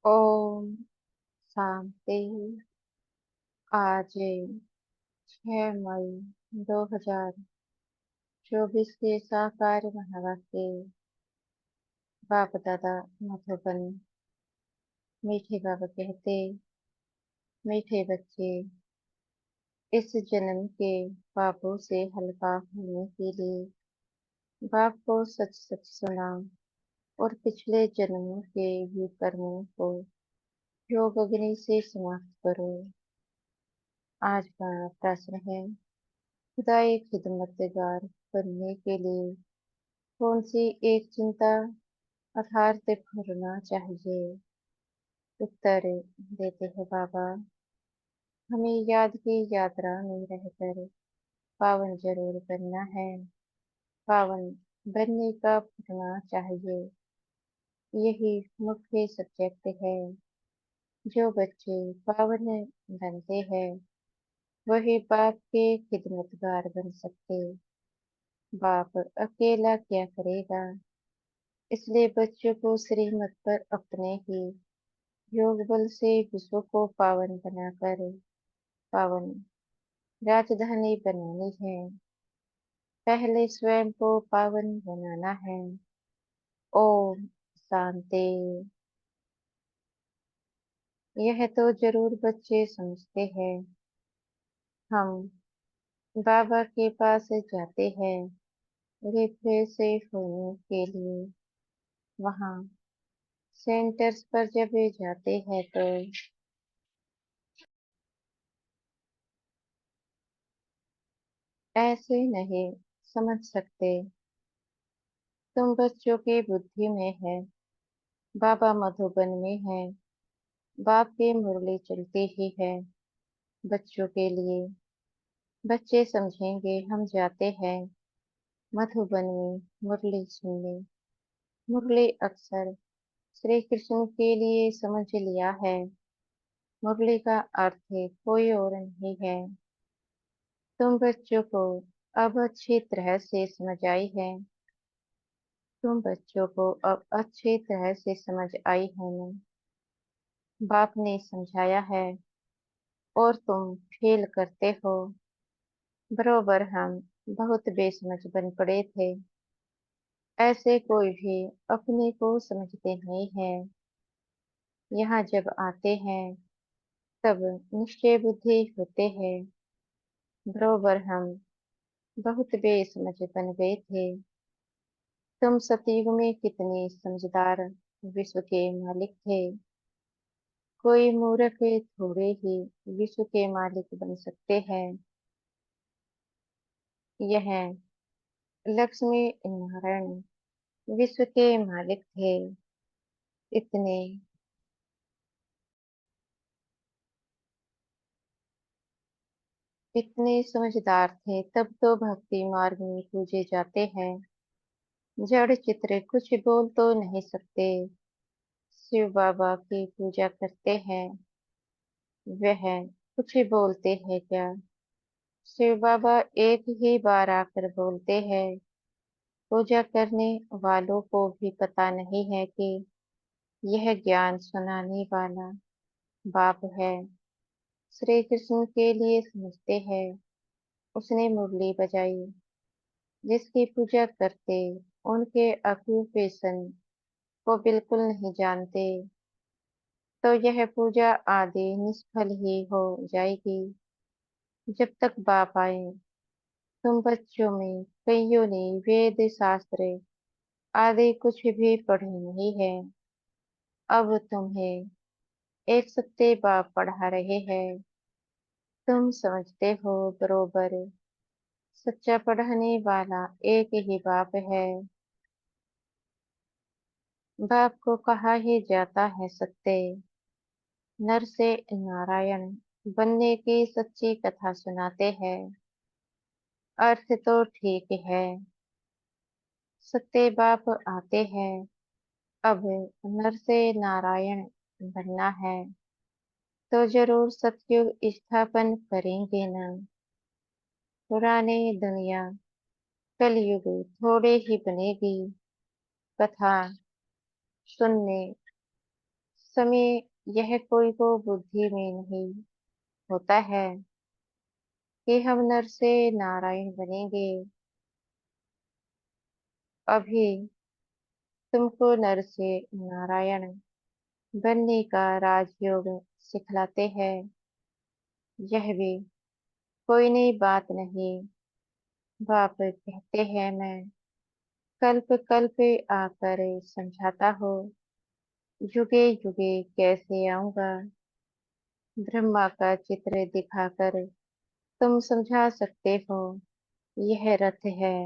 ओम शांति। आज 6 मई 2024 के साकार महावाक्य बाप दादा मधुबन। मीठे बाबा कहते, मीठे बच्चे, इस जन्म के पापों से हल्का होने के लिए बाप को सच सच सुना और पिछले जन्मों के कर्मों को योग अग्नि से समाप्त करो। आज का प्रश्न है, खुदाई खिदमतगार बनने के लिए कौन सी एक चिंता अर्थार्थ करना चाहिए? उत्तर देते हैं बाबा, हमें याद की यात्रा में रहकर पावन जरूर बनना है। पावन बनने का पढ़ना चाहिए, यही मुख्य सब्जेक्ट है। जो बच्चे पावन बनते हैं वही बाप के खिदमतगार बन सकते। बाप अकेला क्या करेगा, इसलिए बच्चों को श्रीमत पर अपने ही योग बल से विश्व को पावन बनाकर पावन राजधानी बनानी है। पहले स्वयं को पावन बनाना है। ओम शांति। यह तो जरूर बच्चे समझते हैं। हम बाबा के पास जाते हैं रिफ्रेश होने के लिए। वहाँ सेंटर्स पर जब जाते हैं तो ऐसे नहीं समझ सकते। तुम बच्चों की बुद्धि में है, बाबा मधुबन में है। बाप की मुरली चलती ही है बच्चों के लिए। बच्चे समझेंगे हम जाते हैं मधुबन में मुरली सुनने। मुरली अक्सर श्री कृष्ण के लिए समझ लिया है। मुरली का अर्थ कोई और नहीं है। तुम बच्चों को अब अच्छी तरह से समझ आई है। तुम बच्चों को अब अच्छी तरह से समझ आई है ना? बाप ने समझाया है और तुम फेल करते हो। बरोबर हम बहुत बेसमझ बन पड़े थे। ऐसे कोई भी अपने को समझते नहीं है। यहाँ जब आते हैं तब निश्चय बुद्धि होते हैं। बरोबर हम बहुत बेसमझ बन गए थे। तुम सतयुग में कितने समझदार विश्व के मालिक थे। कोई मूर्ख थोड़े ही विश्व के मालिक बन सकते हैं। यह लक्ष्मी नारायण विश्व के मालिक थे। इतने इतने समझदार थे तब तो भक्ति मार्ग में पूजे जाते हैं। जड़ चित्र कुछ बोल तो नहीं सकते। शिव बाबा की पूजा करते हैं, वह कुछ बोलते हैं क्या? शिव बाबा एक ही बार आकर बोलते हैं। पूजा करने वालों को भी पता नहीं है कि यह ज्ञान सुनाने वाला बाप है। श्री कृष्ण के लिए समझते हैं। उसने मुरली बजाई। जिसकी पूजा करते उनके ऑक्यूपेशन को बिल्कुल नहीं जानते तो यह पूजा आदि निष्फल ही हो जाएगी। जब तक बाप आए तुम बच्चों में कईयों ने वेद शास्त्र आदि कुछ भी पढ़े नहीं है। अब तुम्हें एक सत्य बाप पढ़ा रहे हैं। तुम समझते हो बरोबर। सच्चा पढ़ाने वाला एक ही बाप है। बाप को कहा ही जाता है सत्य। नर से नारायण बनने की सच्ची कथा सुनाते हैं। अर्थ तो ठीक है। सत्य बाप आते हैं। अब नर से नारायण बनना है तो जरूर सतयुग स्थापन करेंगे ना। पुराने दुनिया कलयुग थोड़े ही बनेगी। कथा सुनने समय यह कोई को बुद्धि में नहीं होता है कि हम नर से नारायण बनेंगे। अभी तुमको नर से नारायण बनने का राजयोग सिखलाते हैं। यह भी कोई नई बात नहीं। बाप कहते हैं, मैं कल्प कल्प आकर समझाता हूँ, युगे युगे कैसे आऊंगा। ब्रह्मा का चित्र दिखाकर तुम समझा सकते हो। यह रथ है,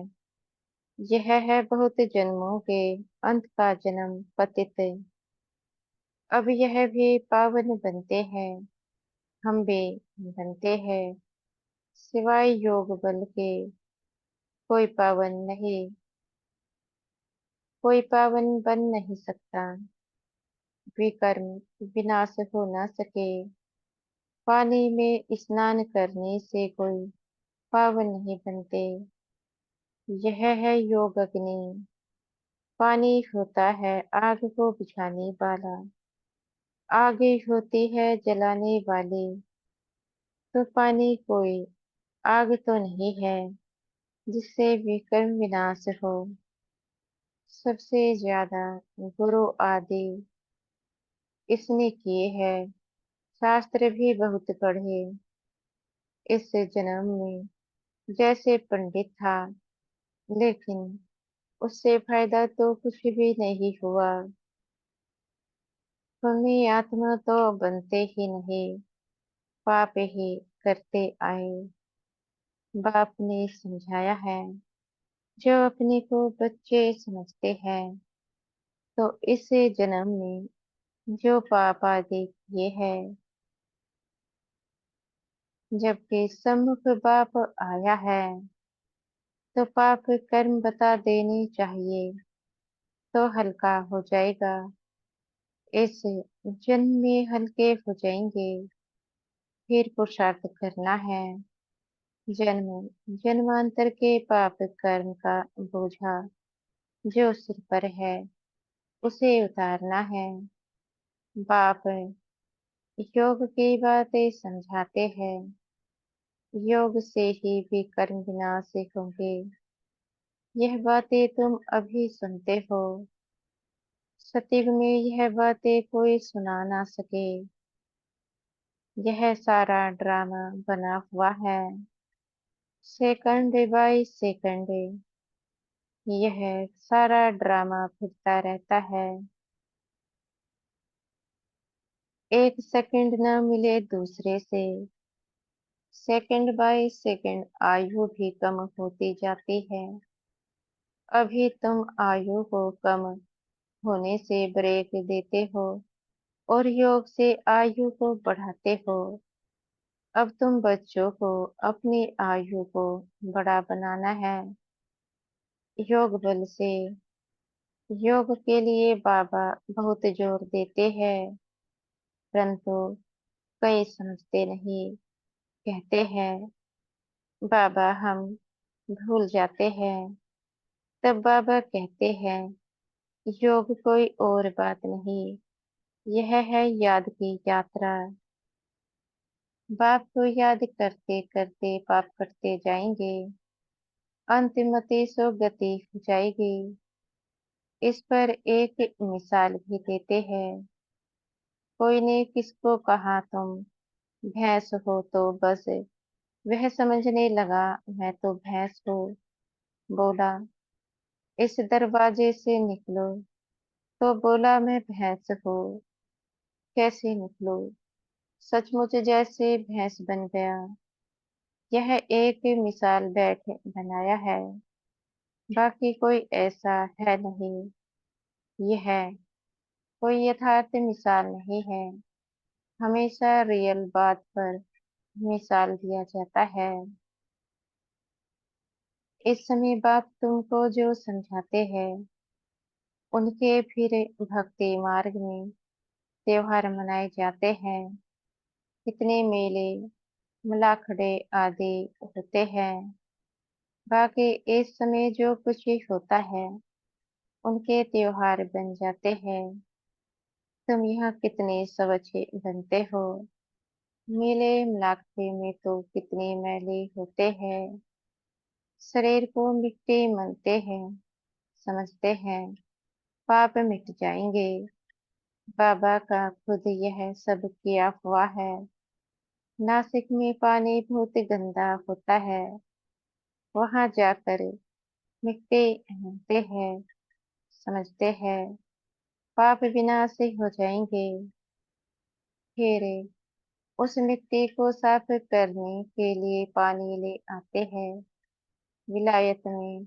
यह है बहुत जन्मों के अंत का जन्म पतित। अब यह भी पावन बनते हैं, हम भी बनते हैं। सिवाय योग बल के कोई पावन नहीं, कोई पावन बन नहीं सकता। विकर्म विनाश हो न सके। पानी में स्नान करने से कोई पावन नहीं बनते। यह है योग अग्नि। पानी होता है आग को बुझाने वाला, आगे होती है जलाने वाली। तो पानी कोई आग तो नहीं है जिससे विकर्म विनाश हो। सबसे ज्यादा गुरु आदि इसने किए हैं, शास्त्र भी बहुत पढ़े। इस जन्म में जैसे पंडित था, लेकिन उससे फायदा तो कुछ भी नहीं हुआ। पुण्य आत्मा तो बनते ही नहीं, पाप ही करते आए। बाप ने समझाया है, जो अपने को बच्चे समझते हैं, तो इस जन्म में जो पाप आदि किए हैं, जबकि सम्मुख बाप आया है, तो पाप कर्म बता देने चाहिए, तो हल्का हो जाएगा। इस जन्म में हल्के हो जाएंगे। फिर पुरुषार्थ करना है। जन्म जन्मांतर के पाप कर्म का बोझा जो सिर पर है, उसे उतारना है। बाप योग की बातें समझाते हैं। योग से ही भी कर्म विनाश होंगे। यह बातें तुम अभी सुनते हो, सतयुग में यह बातें कोई सुना ना सके। यह सारा ड्रामा बना हुआ है, सेकंड बाय सेकंड यह सारा ड्रामा फिरता रहता है। एक सेकंड न मिले दूसरे से, सेकंड बाय सेकंड आयु भी कम होती जाती है। अभी तुम आयु को कम होने से ब्रेक देते हो और योग से आयु को बढ़ाते हो। अब तुम बच्चों को अपनी आयु को बड़ा बनाना है योग बल से। योग के लिए बाबा बहुत जोर देते हैं, परंतु कई समझते नहीं। कहते हैं, बाबा हम भूल जाते हैं। तब बाबा कहते हैं, योग कोई और बात नहीं, यह है याद की यात्रा। बाप को याद करते करते पाप करते जाएंगे, अंतिमति सो गति हो जाएगी। इस पर एक मिसाल भी देते हैं। कोई ने किसको कहा, तुम भैंस हो तो बस वह समझने लगा मैं तो भैंस हूँ। बोला, इस दरवाजे से निकलो, तो बोला मैं भैंस हूँ। कैसे निकलूं? सचमुच जैसे भैंस बन गया। यह एक मिसाल बैठ बनाया है, बाकी कोई ऐसा है नहीं। यह कोई यथार्थ मिसाल नहीं है। हमेशा रियल बात पर मिसाल दिया जाता है। इस समय बाप तुमको जो समझाते हैं, उनके फिर भक्ति मार्ग में त्योहार मनाए जाते हैं। कितने मेले मलाखड़े आदि होते हैं। बाकी इस समय जो कुछ भी होता है, उनके त्योहार बन जाते हैं। तुम यहाँ कितने सब अच्छे बनते हो। मिले मिलाके में तो कितने मैले होते हैं। शरीर को मिट्टी मानते हैं, समझते हैं पाप मिट जाएंगे। बाबा का खुद यह सब किया हुआ है। नासिक में पानी बहुत गंदा होता है। वहां जाकर मिट्टी मानते हैं, समझते हैं पाप विनाशी हो जाएंगे। फिर उस मिट्टी को साफ करने के लिए पानी ले आते हैं। विलायत में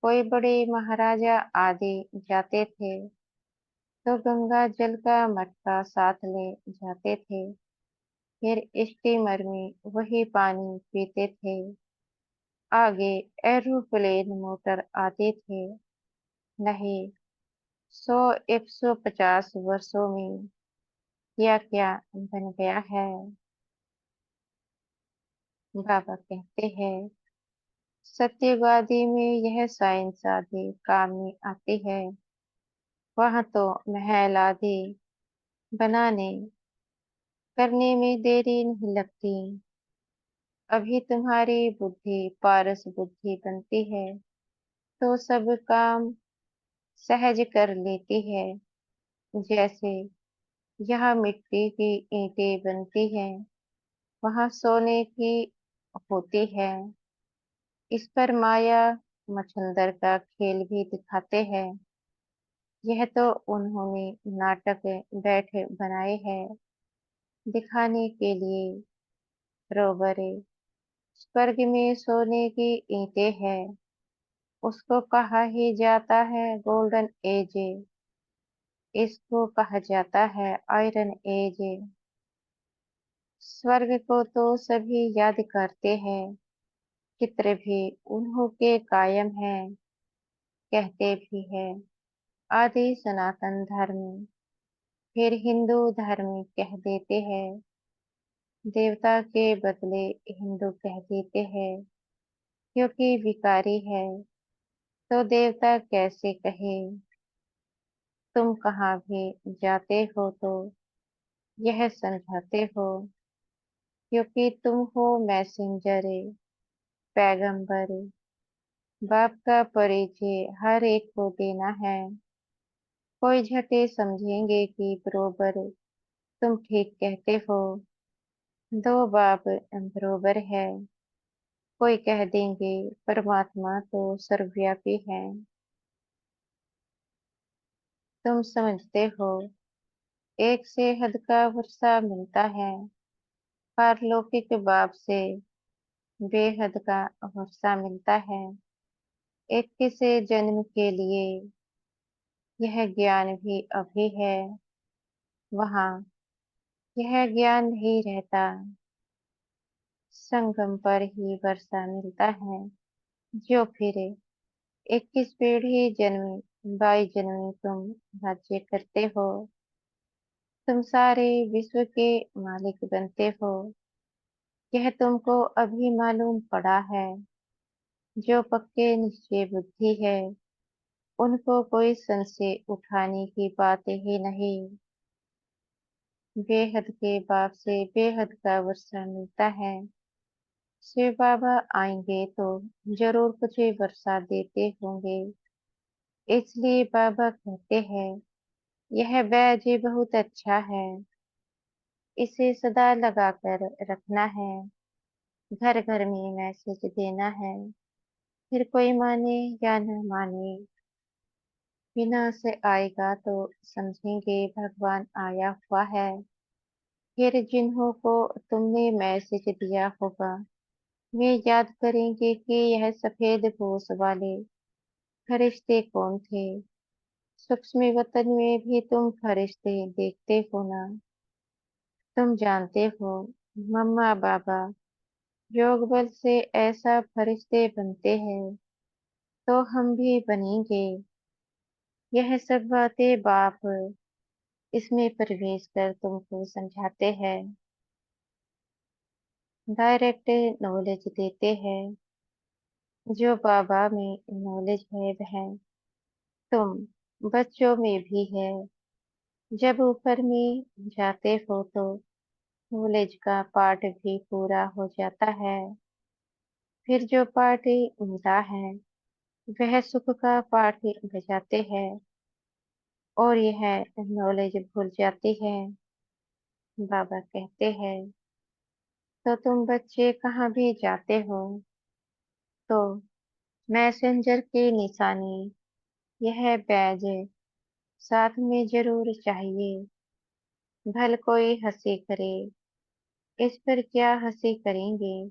कोई बड़े महाराजा आदि जाते थे तो गंगा जल का मटका साथ ले जाते थे। फिर स्टीमर में वही पानी पीते थे। आगे एरोप्लेन मोटर आते थे। नहीं, 100-150 वर्षों में क्या क्या बन गया है। बाबा कहते हैं सत्यवादी में यह साइंस आदि काम में आती है। वहां तो महल आदि बनाने करने में देरी नहीं लगती। अभी तुम्हारी बुद्धि पारस बुद्धि बनती है तो सब काम सहज कर लेती है। जैसे यहाँ मिट्टी की ईंटें बनती हैं, वहां सोने की होती है। इस पर माया मच्छंदर का खेल भी दिखाते हैं। यह तो उन्होंने नाटक बैठ बनाए हैं दिखाने के लिए। रोबरे स्वर्ग में सोने की ईंटें हैं, उसको कहा ही जाता है गोल्डन एज। इसको कहा जाता है आयरन एज। स्वर्ग को तो सभी याद करते हैं, चित्र भी उन्हों के कायम है, कहते भी है आदि सनातन धर्म। फिर हिंदू धर्म कह देते हैं, देवता के बदले हिंदू कह देते हैं। क्योंकि विकारी है तो देवता कैसे कहे। तुम कहाँ भी जाते हो तो यह समझाते हो, क्योंकि तुम हो मैसेंजर, पैगंबर। बाप का परिचय हर एक को देना है। कोई झटे समझेंगे कि बरोबर तुम ठीक कहते हो, दो बाप बरोबर है। कोई कह देंगे परमात्मा तो सर्वव्यापी है। तुम समझते हो एक से हद का वर्षा मिलता है, पारलौकिक बाप से बेहद का वर्षा मिलता है। एक से जन्म के लिए यह ज्ञान भी अभी है, वहाँ यह ज्ञान नहीं रहता। संगम पर ही वर्षा मिलता है, जो फिर 21 पीढ़ी जन्मी 22 जन्मी तुम राज्य करते हो। तुम सारे विश्व के मालिक बनते हो। यह तुमको अभी मालूम पड़ा है। जो पक्के निश्चय बुद्धि है उनको कोई संशय उठाने की बात ही नहीं। बेहद के बाप से बेहद का वर्षा मिलता है। शिव बाबा आएंगे तो जरूर कुछ वर्षा देते होंगे। इसलिए बाबा कहते हैं यह बैज बहुत अच्छा है, इसे सदा लगा कर रखना है। घर घर में मैसेज देना है। फिर कोई माने या न माने, बिना से आएगा तो समझेंगे भगवान आया हुआ है। फिर जिन्हों को तुमने मैसेज दिया होगा वे याद करेंगे कि यह सफेद पोश वाले फरिश्ते कौन थे। सूक्ष्म वतन में भी तुम फरिश्ते देखते हो ना। तुम जानते हो मम्मा बाबा योग बल से ऐसा फरिश्ते बनते हैं तो हम भी बनेंगे। यह सब बातें बाप इसमें प्रवेश कर तुमको समझाते हैं, डायरेक्ट नॉलेज देते हैं। जो बाबा में नॉलेज है वह तुम बच्चों में भी है। जब ऊपर में जाते हो तो नॉलेज का पार्ट भी पूरा हो जाता है। फिर जो पार्ट मिला है वह सुख का पार्ट बजाते हैं और यह नॉलेज भूल जाती है। बाबा कहते हैं, तो तुम बच्चे कहाँ भी जाते हो तो मैसेंजर की निशानी, यह बैज साथ में जरूर चाहिए। भल कोई हंसी करे, इस पर क्या हंसी करेंगे।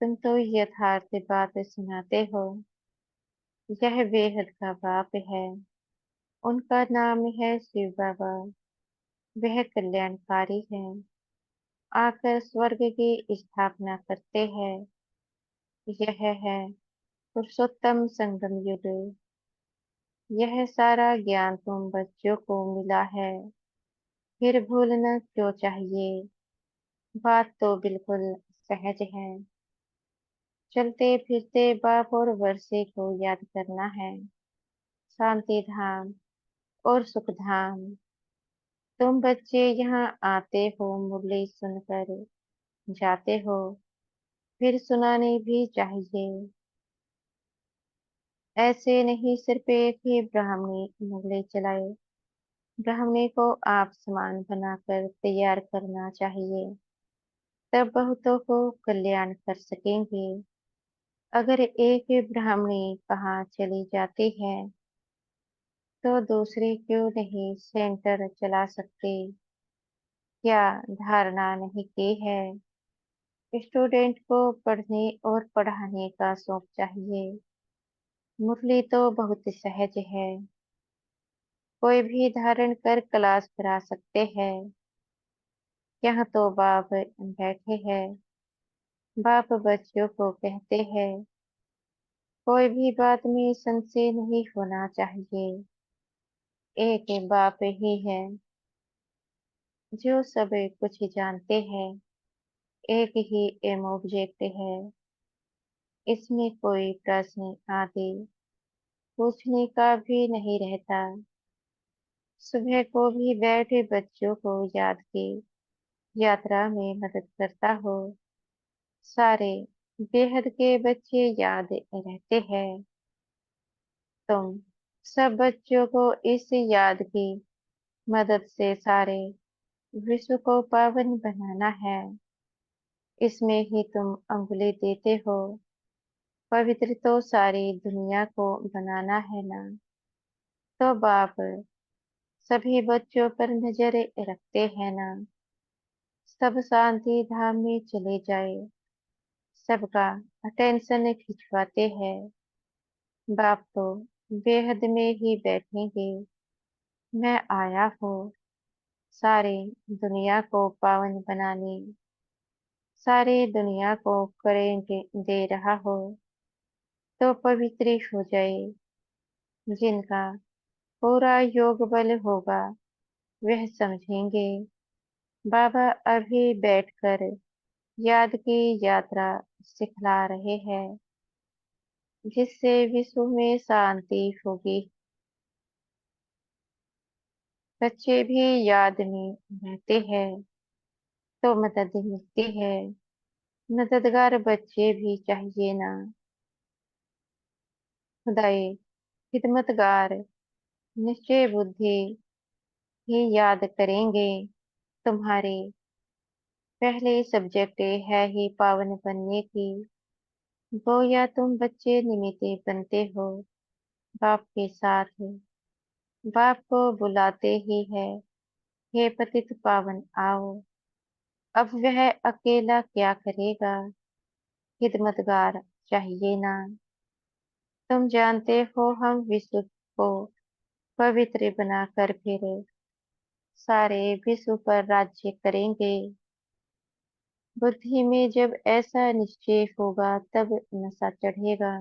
तुम तो यथार्थ बात सुनाते हो। यह बेहद का बाप है। उनका नाम है शिव बाबा। वह कल्याणकारी है। आकर स्वर्ग की स्थापना करते हैं। यह है पुरुषोत्तम संगम युग। यह सारा ज्ञान तुम बच्चों को मिला है। फिर भूलना क्यों चाहिए। बात तो बिल्कुल सहज है। चलते फिरते बाप और वर्षे को याद करना है। शांति धाम और सुख धाम। तुम बच्चे यहाँ आते हो, मुरली सुनकर जाते हो। फिर सुनानी भी चाहिए। ऐसे नहीं सिर्फ एक ही ब्राह्मणी मुरली चलाए। ब्राह्मणी को आप समान बनाकर तैयार करना चाहिए। तब बहुतों को कल्याण कर सकेंगे। अगर एक ही ब्राह्मणी कहाँ चली जाती है तो दूसरी क्यों नहीं सेंटर चला सकती। क्या धारणा नहीं की है। स्टूडेंट को पढ़ने और पढ़ाने का शौक चाहिए। मुरली तो बहुत सहज है। कोई भी धारण कर क्लास करा सकते हैं। यहाँ तो बाप बैठे हैं। बाप बच्चों को कहते हैं, कोई भी बात में संशय नहीं होना चाहिए। एक बाप ही है जो सब कुछ जानते हैं। एक ही एम ऑब्जेक्ट है। इसमें कोई प्रश्न आदि पूछने का भी नहीं रहता। सुबह को भी बैठे बच्चों को याद की यात्रा में मदद करता हो। सारे बेहद के बच्चे याद रहते हैं। तुम सब बच्चों को इस याद की मदद से सारे विश्व को पावन बनाना है। इसमें ही तुम अंगुली देते हो। पवित्र तो सारी दुनिया को बनाना है ना। तो बाप सभी बच्चों पर नजर रखते हैं ना। सब शांति धाम में चले जाए। सबका अटेंशन खिंचवाते हैं। बाप तो बेहद में ही बैठेंगे। मैं आया हूँ सारी दुनिया को पावन बनाने। सारी दुनिया को करेंगे दे रहा हो तो पवित्र हो जाए। जिनका पूरा योग बल होगा वह समझेंगे। बाबा अभी बैठकर याद की यात्रा सिखला रहे हैं, जिससे विश्व में शांति होगी। बच्चे भी याद में रहते हैं तो मदद मिलती है। मददगार बच्चे भी चाहिए ना। खुदाई खिदमतगार निश्चय बुद्धि ही याद करेंगे। तुम्हारी पहले सब्जेक्ट है ही पावन बनने की। गोया तुम बच्चे निमित्त बनते हो बाप के साथ। बाप को बुलाते ही है, हे पतित पावन आओ। अब वह अकेला क्या करेगा। खिदमतगार चाहिए ना। तुम जानते हो हम विश्व को पवित्र बनाकर फिर सारे विश्व पर राज्य करेंगे। बुद्धि में जब ऐसा निश्चय होगा तब नशा चढ़ेगा।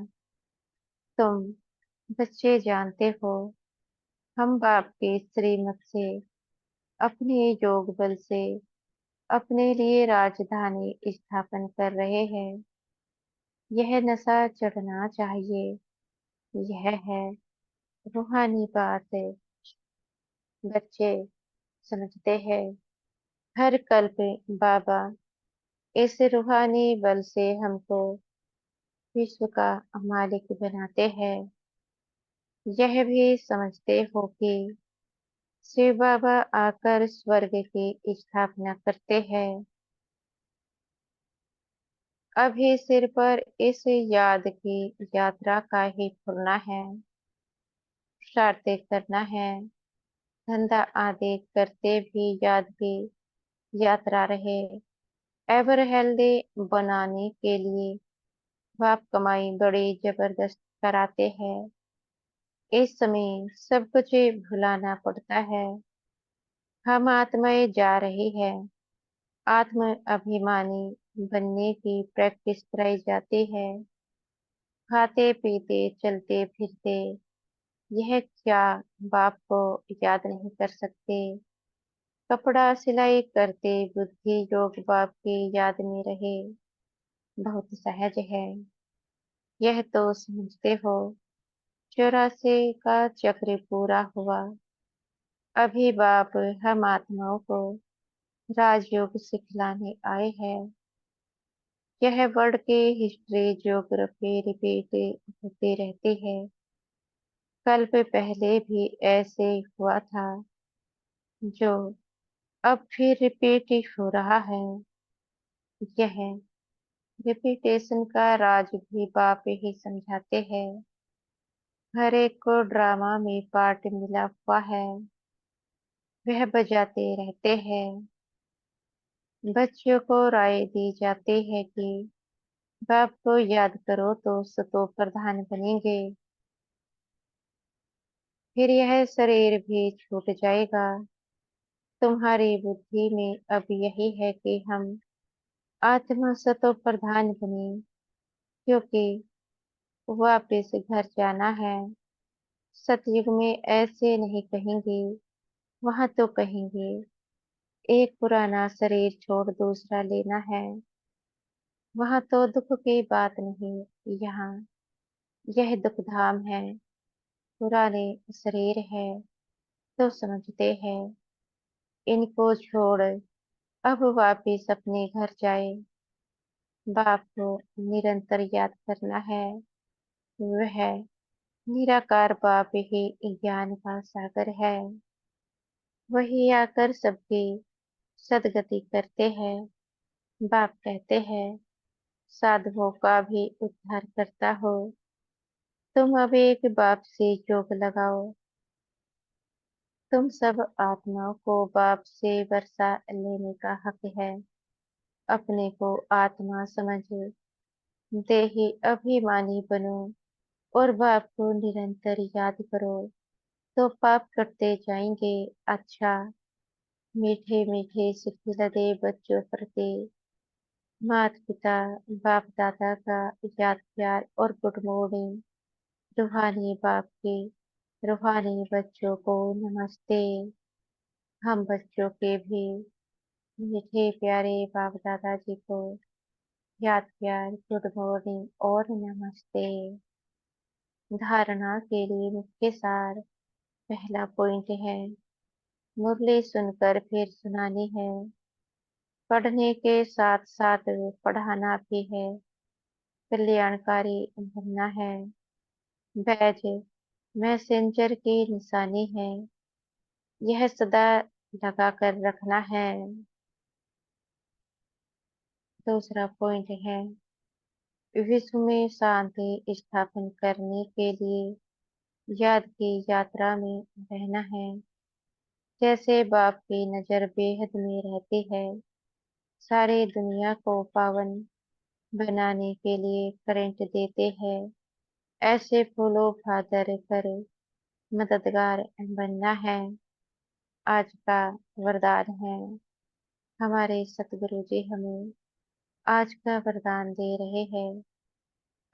तुम बच्चे जानते हो हम बाप के श्रीमत से अपने योग बल से अपने लिए राजधानी स्थापन कर रहे हैं। यह नशा चढ़ना चाहिए। यह है रूहानी बात है। बच्चे समझते हैं। हर कल्प बाबा इस रूहानी बल से हमको विश्व का मालिक बनाते हैं। यह भी समझते हो कि शिव बाबा आकर स्वर्ग की स्थापना करते हैं। अभी सिर पर इस याद की यात्रा का ही खुलना है, शरारतें करना है, धंधा आदि करते भी याद की यात्रा रहे। एवर हेल्दी बनाने के लिए बाप कमाई बड़ी जबरदस्त कराते हैं। इस समय सब कुछ भुलाना पड़ता है। हम आत्माएं जा रही है, आत्म अभिमानी बनने की प्रैक्टिस कराई जाती है। खाते पीते चलते फिरते यह क्या बाप को याद नहीं कर सकते। कपड़ा सिलाई करते बुद्धि योग बाप की याद में रहे, बहुत सहज है। यह तो समझते हो 84 का चक्र पूरा हुआ। अभी बाप हम आत्माओं को राजयोग सिखलाने आए हैं। यह वर्ड की हिस्ट्री ज्योग्राफी रिपीट होती रहती है। कल्प पहले भी ऐसे हुआ था, जो अब फिर रिपीट हो रहा है। यह रिपीटेशन का राज भी बाप ही समझाते हैं। हर एक को ड्रामा में पार्ट मिला हुआ है, वह बजाते रहते हैं। बच्चों को राय दी जाती है कि बाप को याद करो तो सतो प्रधान बनेंगे। फिर यह शरीर भी छूट जाएगा। तुम्हारी बुद्धि में अब यही है कि हम आत्मा सतो प्रधान बने, क्योंकि वापिस घर जाना है। सतयुग में ऐसे नहीं कहेंगे, वहां तो कहेंगे एक पुराना शरीर छोड़ दूसरा लेना है। वहां तो दुख की बात नहीं, यहाँ यह दुख धाम है। पुराने शरीर है तो समझते हैं, इनको छोड़ अब वापिस अपने घर जाए। बाप को निरंतर याद करना है। वह निराकार बाप ही ज्ञान का सागर है। वही आकर सबकी सदगति करते हैं। बाप कहते हैं, साधुओं का भी उद्धार करता हो। तुम अब एक बाप से योग लगाओ। तुम सब आत्माओं को बाप से वर्षा लेने का हक है। अपने को आत्मा समझ देही अभिमानी बनो और बाप को निरंतर याद करो, तो पाप करते जाएंगे। अच्छा, मीठे मीठे सिलसिले बच्चों प्रति माता पिता बाप दादा का याद प्यार और गुड मॉर्निंग। रूहानी बाप के रूहानी बच्चों को नमस्ते। हम बच्चों के भी मीठे प्यारे बाप दादा जी को याद प्यार गुड मॉर्निंग और नमस्ते। धारणा के लिए मुख्य सार। पहला पॉइंट है, मुरली सुनकर फिर सुनानी है। पढ़ने के साथ साथ पढ़ाना भी है। कल्याणकारी बनना है। बैज मैसेंजर की निशानी है, यह सदा लगा कर रखना है। दूसरा पॉइंट है, विश्व में शांति स्थापन करने के लिए याद की यात्रा में रहना है। जैसे बाप की नजर बेहद में रहती है, सारी दुनिया को पावन बनाने के लिए करंट देते हैं। ऐसे फूलो फादर कर मददगार बनना है। आज का वरदान है। हमारे सतगुरु जी हमें आज का वरदान दे रहे हैं।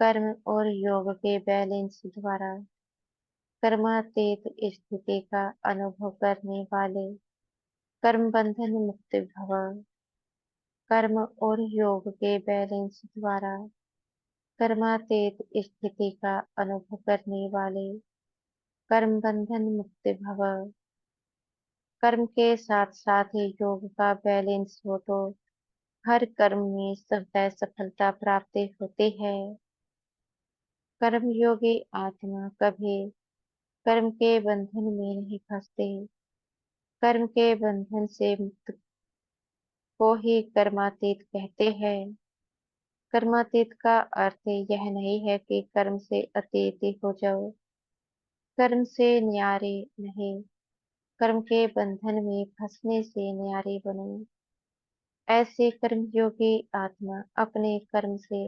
कर्म और योग के बैलेंस द्वारा कर्मातीत स्थिति का अनुभव करने वाले कर्म बंधन मुक्त भव। कर्म और योग के बैलेंस द्वारा कर्मातीत स्थिति का अनुभव करने वाले कर्म बंधन मुक्त भव। कर्म के साथ साथ ही योग का बैलेंस हो तो हर कर्म में सफलता प्राप्त होती है। कर्मयोगी आत्मा कभी कर्म के बंधन में नहीं फंसते। कर्म के बंधन से मुक्त को ही कर्मातीत कहते हैं। कर्मातीत का अर्थ यह नहीं है कि कर्म से अतीत हो जाओ। कर्म से न्यारे नहीं, कर्म के बंधन में फंसने से न्यारे बनो। ऐसे कर्मयोगी आत्मा अपने कर्म से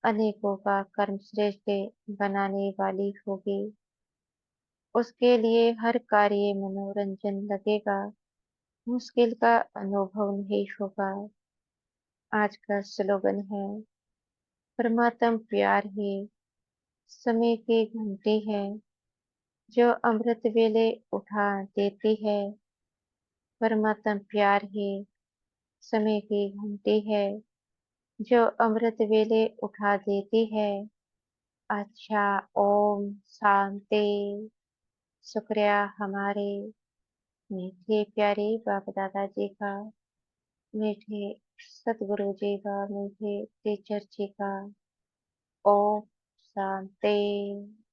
अनेकों का कर्म श्रेष्ठ बनाने वाली होगी। उसके लिए हर कार्य मनोरंजन लगेगा, मुश्किल का अनुभव नहीं होगा। आज का स्लोगन है, परमात्म प्यार ही समय की घंटी है, जो अमृत वेले उठा देती है। परमात्म प्यार ही समय की घंटी है, जो अमृत वेले उठा देती है। अच्छा, ओम शांति। शुक्रिया हमारे मीठे प्यारे बाप दादाजी का, मीठे सतगुरु जी का, मीठे टीचर जी का। ओम शांति।